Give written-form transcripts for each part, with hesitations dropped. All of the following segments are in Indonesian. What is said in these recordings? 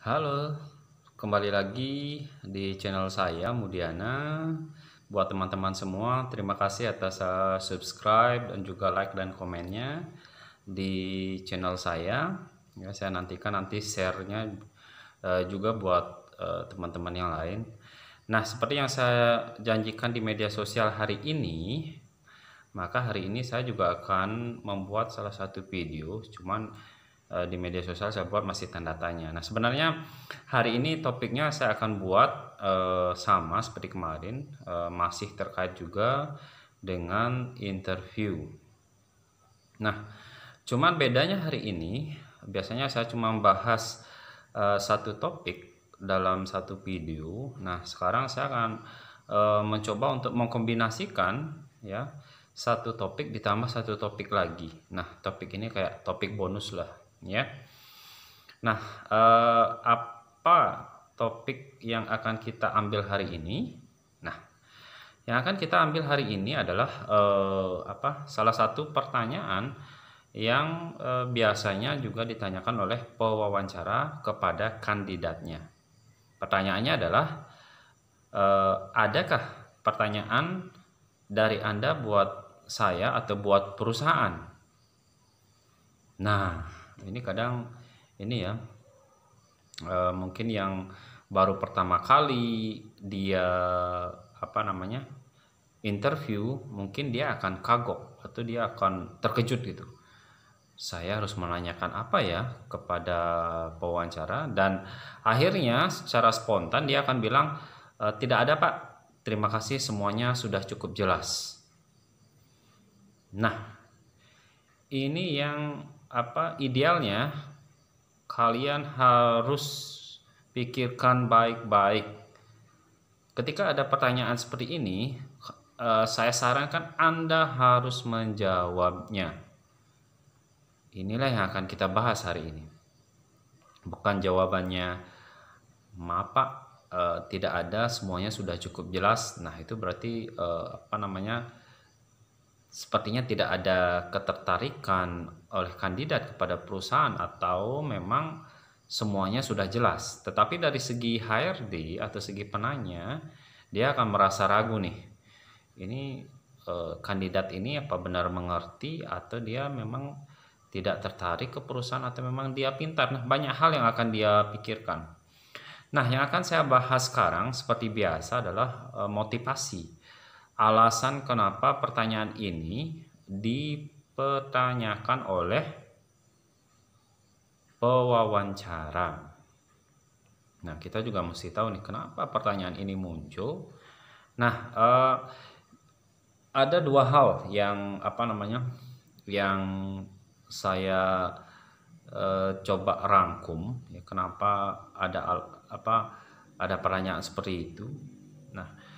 Halo, kembali lagi di channel saya Mudiana. Buat teman-teman semua, terima kasih atas subscribe dan juga like dan komennya di channel saya. Ya, saya nantikan nanti share-nya juga buat teman-teman yang lain. Nah, seperti yang saya janjikan di media sosial hari ini, maka hari ini saya juga akan membuat salah satu video, cuman di media sosial saya buat masih tanda tanya. Nah, sebenarnya hari ini topiknya saya akan buat sama seperti kemarin, masih terkait juga dengan interview. Nah, cuman bedanya hari ini, biasanya saya cuma membahas satu topik dalam satu video. Nah, sekarang saya akan mencoba untuk mengkombinasikan ya satu topik ditambah satu topik lagi. Nah, topik ini kayak topik bonus lah ya. Nah, apa topik yang akan kita ambil hari ini? Nah, yang akan kita ambil hari ini adalah salah satu pertanyaan yang biasanya juga ditanyakan oleh pewawancara kepada kandidatnya. Pertanyaannya adalah, adakah pertanyaan dari Anda buat saya atau buat perusahaan? Nah, ini kadang ini ya, mungkin yang baru pertama kali dia interview, mungkin dia akan kagok atau dia akan terkejut gitu. Saya harus menanyakan apa ya kepada pewawancara, dan akhirnya secara spontan dia akan bilang, tidak ada Pak, terima kasih semuanya sudah cukup jelas. Nah, ini yang idealnya kalian harus pikirkan baik-baik. Ketika ada pertanyaan seperti ini, saya sarankan Anda harus menjawabnya. Inilah yang akan kita bahas hari ini. Bukan jawabannya, maaf Pak, tidak ada, semuanya sudah cukup jelas. Nah, itu berarti sepertinya tidak ada ketertarikan oleh kandidat kepada perusahaan, atau memang semuanya sudah jelas. Tetapi dari segi HRD atau segi penanya, dia akan merasa ragu nih. Ini kandidat ini apa benar mengerti, atau dia memang tidak tertarik ke perusahaan, atau memang dia pintar. Nah, banyak hal yang akan dia pikirkan. Nah, yang akan saya bahas sekarang seperti biasa adalah motivasi. Alasan kenapa pertanyaan ini dipertanyakan oleh pewawancara. Nah, kita juga mesti tahu nih kenapa pertanyaan ini muncul. Nah, ada dua hal yang yang saya coba rangkum ya, kenapa ada pertanyaan seperti itu. Nah,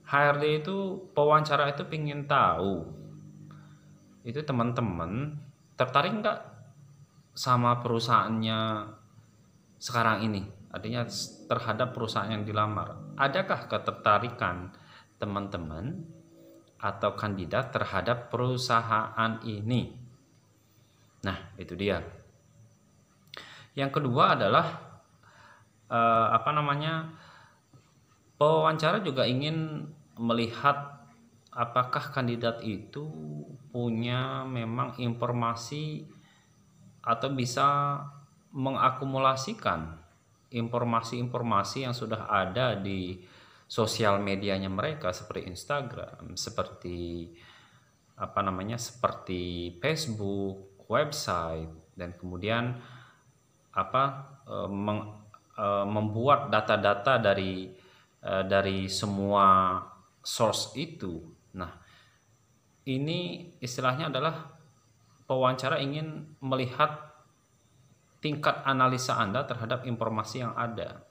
HRD itu pewawancara itu ingin tahu itu teman-teman tertarik nggak sama perusahaannya sekarang ini, artinya terhadap perusahaan yang dilamar. Adakah ketertarikan teman-teman atau kandidat terhadap perusahaan ini? Nah, itu dia. Yang kedua adalah pewawancara juga ingin melihat apakah kandidat itu punya memang informasi atau bisa mengakumulasikan informasi-informasi yang sudah ada di sosial medianya mereka, seperti Instagram, seperti seperti Facebook, website, dan kemudian membuat data-data dari semua source itu. Nah, ini istilahnya adalah pewawancara ingin melihat tingkat analisa Anda terhadap informasi yang ada.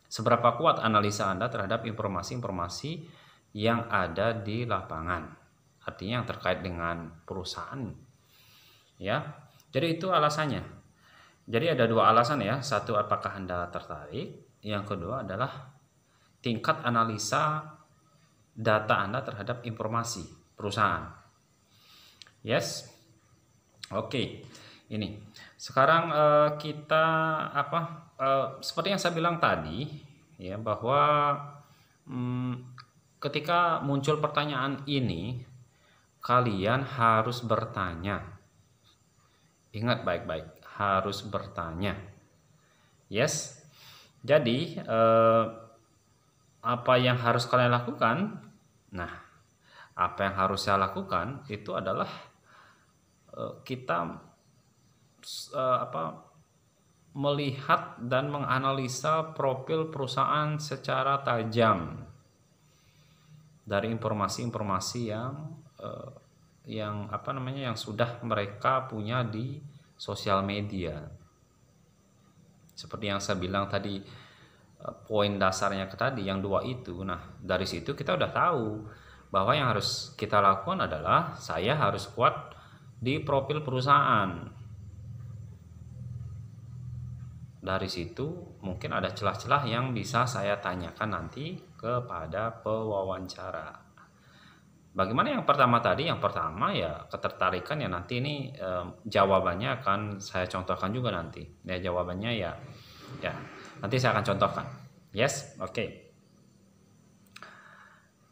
Seberapa kuat analisa Anda terhadap informasi-informasi yang ada di lapangan. Artinya yang terkait dengan perusahaan. Ya. Jadi itu alasannya. Jadi ada dua alasan ya. Satu, apakah Anda tertarik? Yang kedua adalah tingkat analisa data Anda terhadap informasi perusahaan. Yes. Oke. Ini. Sekarang kita seperti yang saya bilang tadi ya, bahwa ketika muncul pertanyaan ini, kalian harus bertanya. Ingat baik-baik, harus bertanya. Yes. Jadi apa yang harus kalian lakukan? Nah, apa yang harus saya lakukan itu adalah kita melihat dan menganalisa profil perusahaan secara tajam dari informasi-informasi yang sudah mereka punya di sosial media. Seperti yang saya bilang tadi, poin dasarnya tadi yang 2 itu. Nah, dari situ kita udah tahu bahwa yang harus kita lakukan adalah saya harus kuat di profil perusahaan. Dari situ mungkin ada celah-celah yang bisa saya tanyakan nanti kepada pewawancara. Bagaimana yang pertama tadi? Yang pertama ya ketertarikan, ya nanti ini jawabannya akan saya contohkan juga nanti. Ya jawabannya ya nanti saya akan contohkan. Yes, oke.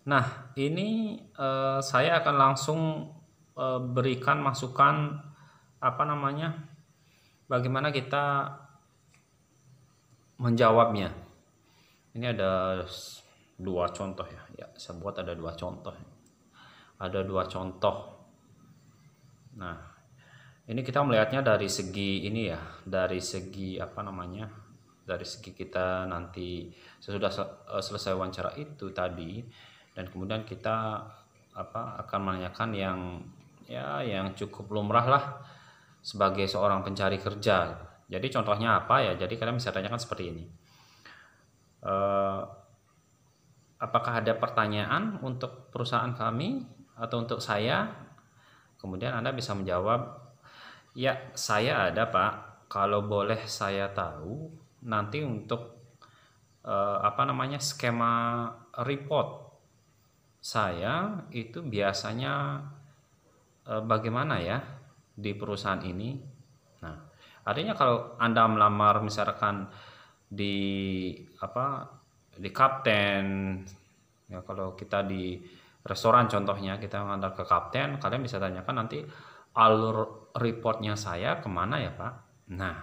Nah, ini saya akan langsung berikan masukan bagaimana kita menjawabnya. Ini ada 2 contoh ya. Ya, saya buat ada 2 contoh. Ada 2 contoh. Nah, ini kita melihatnya dari segi ini ya, dari segi dari segi kita nanti sesudah selesai wawancara itu tadi, dan kemudian kita akan menanyakan yang cukup lumrah lah sebagai seorang pencari kerja. Jadi contohnya apa ya? Jadi kalian bisa tanyakan seperti ini. Apakah ada pertanyaan untuk perusahaan kami atau untuk saya? Kemudian Anda bisa menjawab, ya saya ada Pak. Kalau boleh saya tahu nanti untuk skema report saya itu biasanya bagaimana ya di perusahaan ini. Nah, artinya kalau Anda melamar misalkan di kapten ya, kalau kita di restoran contohnya kita mengantar ke kapten, kalian bisa tanyakan nanti alur reportnya saya kemana ya Pak. Nah,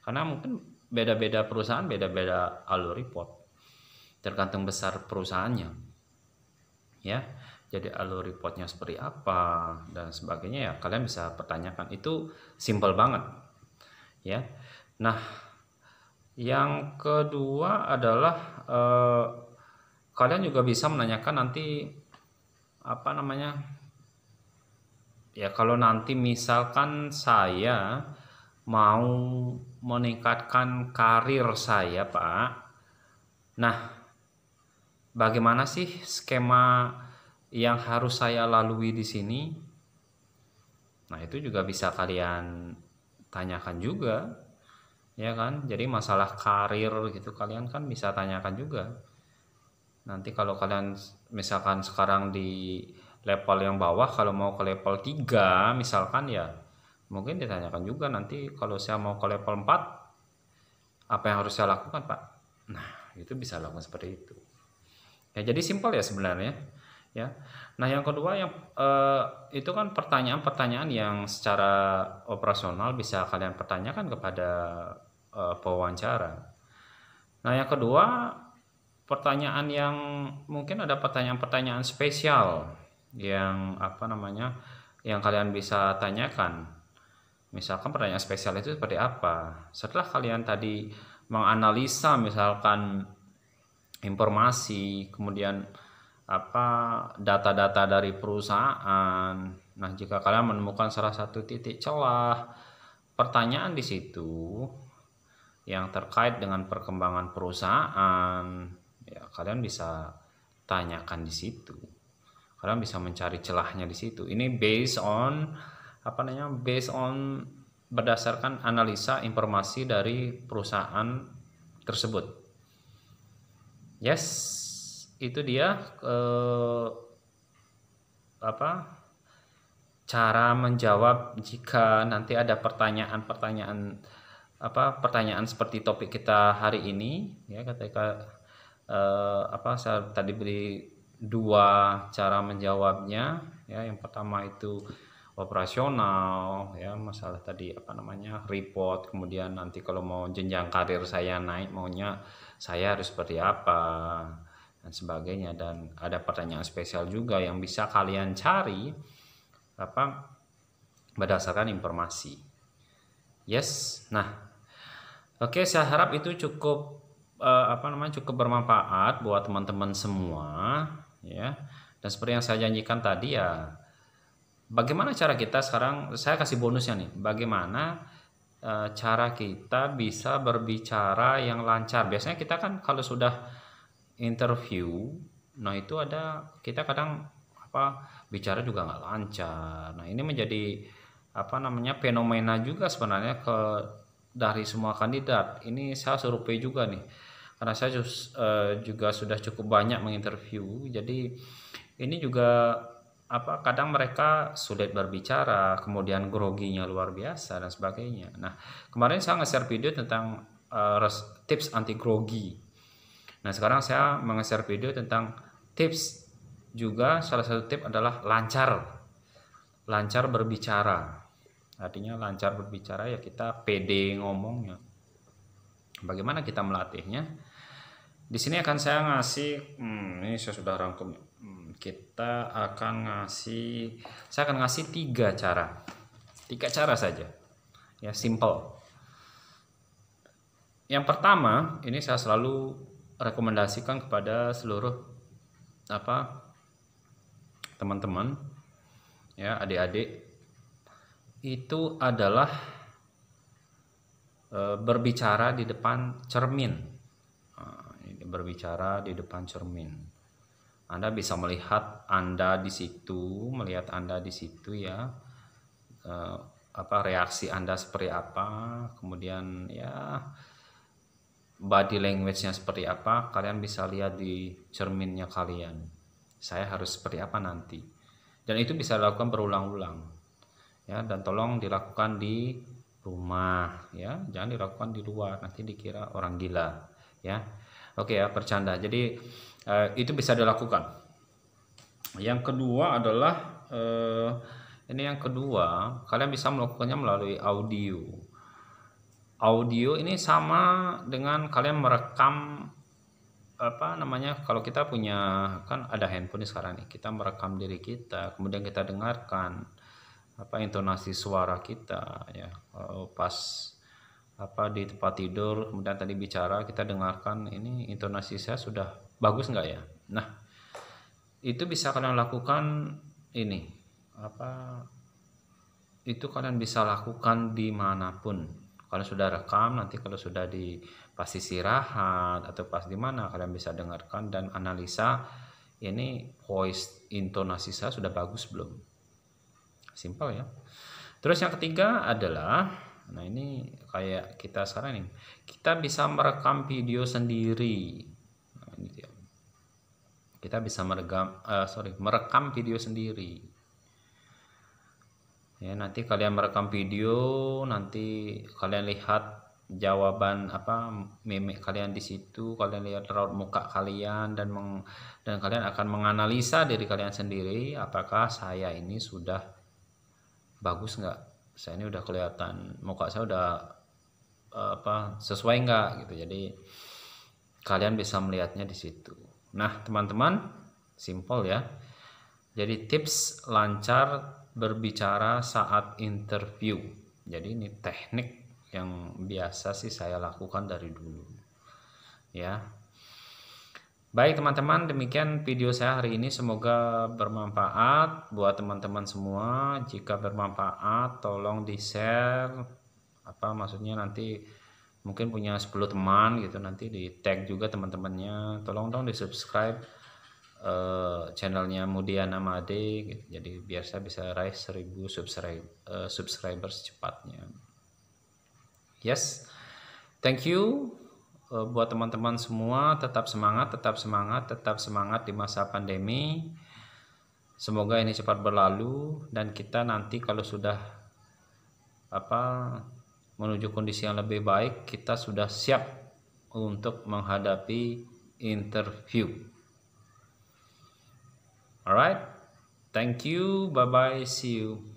karena mungkin beda-beda perusahaan beda-beda alur report, tergantung besar perusahaannya ya. Jadi alur reportnya seperti apa dan sebagainya ya kalian bisa pertanyakan. Itu simple banget ya. Nah, yang kedua adalah kalian juga bisa menanyakan nanti ya kalau nanti misalkan saya mau meningkatkan karir saya Pak, nah bagaimana sih skema yang harus saya lalui di sini? Nah, itu juga bisa kalian tanyakan juga, ya kan? Jadi masalah karir gitu kalian kan bisa tanyakan juga. Nanti kalau kalian misalkan sekarang di level yang bawah, kalau mau ke level 3 misalkan ya mungkin ditanyakan juga nanti kalau saya mau ke level 4 apa yang harus saya lakukan Pak. Nah, itu bisa lakukan seperti itu. Ya, jadi simpel ya sebenarnya ya. Nah, yang kedua itu kan pertanyaan-pertanyaan yang secara operasional bisa kalian pertanyakan kepada pewawancara. Nah, yang kedua pertanyaan yang mungkin ada pertanyaan-pertanyaan spesial yang yang kalian bisa tanyakan. Misalkan pertanyaan spesial itu seperti apa? Setelah kalian tadi menganalisa misalkan informasi, kemudian data-data dari perusahaan. Nah, jika kalian menemukan salah satu titik celah pertanyaan di situ yang terkait dengan perkembangan perusahaan, ya kalian bisa tanyakan di situ. Kalian bisa mencari celahnya di situ. Ini based on berdasarkan analisa informasi dari perusahaan tersebut. Yes, itu dia cara menjawab jika nanti ada pertanyaan seperti topik kita hari ini ya, ketika saya tadi beri 2 cara menjawabnya ya. Yang pertama itu operasional ya, masalah tadi report, kemudian nanti kalau mau jenjang karir saya naik, maunya saya harus seperti apa dan sebagainya. Dan ada pertanyaan spesial juga yang bisa kalian cari berdasarkan informasi. Yes. Nah, oke, saya harap itu cukup cukup bermanfaat buat teman-teman semua ya. Dan seperti yang saya janjikan tadi ya, bagaimana cara kita sekarang, saya kasih bonusnya nih, bagaimana cara kita bisa berbicara yang lancar. Biasanya kita kan kalau sudah interview, nah itu kita kadang bicara juga nggak lancar. Nah, ini menjadi fenomena juga sebenarnya dari semua kandidat. Ini saya survei juga nih, karena saya juga sudah cukup banyak menginterview. Jadi ini juga kadang mereka sulit berbicara, kemudian groginya luar biasa dan sebagainya. Nah, kemarin saya nge-share video tentang tips anti grogi. Nah, sekarang saya nge-share video tentang tips juga. Salah satu tip adalah lancar berbicara. Artinya lancar berbicara ya, kita pede ngomongnya. Bagaimana kita melatihnya? Di sini akan saya ngasih, ini saya sudah rangkum. Saya akan ngasih 3 cara. 3 cara saja. Ya, simple. Yang pertama, ini saya selalu rekomendasikan kepada seluruh teman-teman ya, adik-adik, itu adalah berbicara di depan cermin. Berbicara di depan cermin. Anda bisa melihat Anda di situ ya, reaksi Anda seperti apa, kemudian ya body language-nya seperti apa, kalian bisa lihat di cerminnya kalian. Saya harus seperti apa nanti. Dan itu bisa dilakukan berulang-ulang. Ya, dan tolong dilakukan di rumah ya, jangan dilakukan di luar, nanti dikira orang gila ya. Oke ya, bercanda. Jadi itu bisa dilakukan. Yang kedua adalah kalian bisa melakukannya melalui audio. Audio ini sama dengan kalian merekam kalau kita punya, kan ada handphone sekarang nih, kita merekam diri kita, kemudian kita dengarkan intonasi suara kita ya, pas di tempat tidur, kemudian tadi bicara, kita dengarkan ini intonasi saya sudah bagus nggak ya. Nah, itu bisa kalian lakukan ini itu kalian bisa lakukan dimanapun. Kalau sudah rekam, nanti kalau sudah di pas istirahat atau pas di mana, kalian bisa dengarkan dan analisa ini voice, intonasi saya sudah bagus belum. Simple ya. Terus yang ketiga adalah, nah ini kayak kita sekarang nih, kita bisa merekam video sendiri. Nah, ini dia. Kita bisa merekam video sendiri. Ya, nanti kalian merekam video, nanti kalian lihat jawaban mimik kalian di situ, kalian lihat raut muka kalian, dan kalian akan menganalisa diri kalian sendiri, apakah saya ini sudah bagus nggak, saya ini udah kelihatan muka saya udah sesuai nggak gitu. Jadi kalian bisa melihatnya di situ. Nah teman-teman, simple ya. Jadi tips lancar berbicara saat interview. Jadi ini teknik yang biasa sih saya lakukan dari dulu ya. Baik teman-teman, demikian video saya hari ini, semoga bermanfaat buat teman-teman semua. Jika bermanfaat tolong di share, maksudnya nanti mungkin punya 10 teman gitu, nanti di tag juga teman-temannya, tolong dong di subscribe channelnya Mudiana Made gitu. Jadi biar saya bisa raih 1000 subscribers secepatnya. Yes, thank you buat teman-teman semua. Tetap semangat di masa pandemi. Semoga ini cepat berlalu dan kita nanti kalau sudah menuju kondisi yang lebih baik, kita sudah siap untuk menghadapi interview. Alright, thank you, bye bye, see you.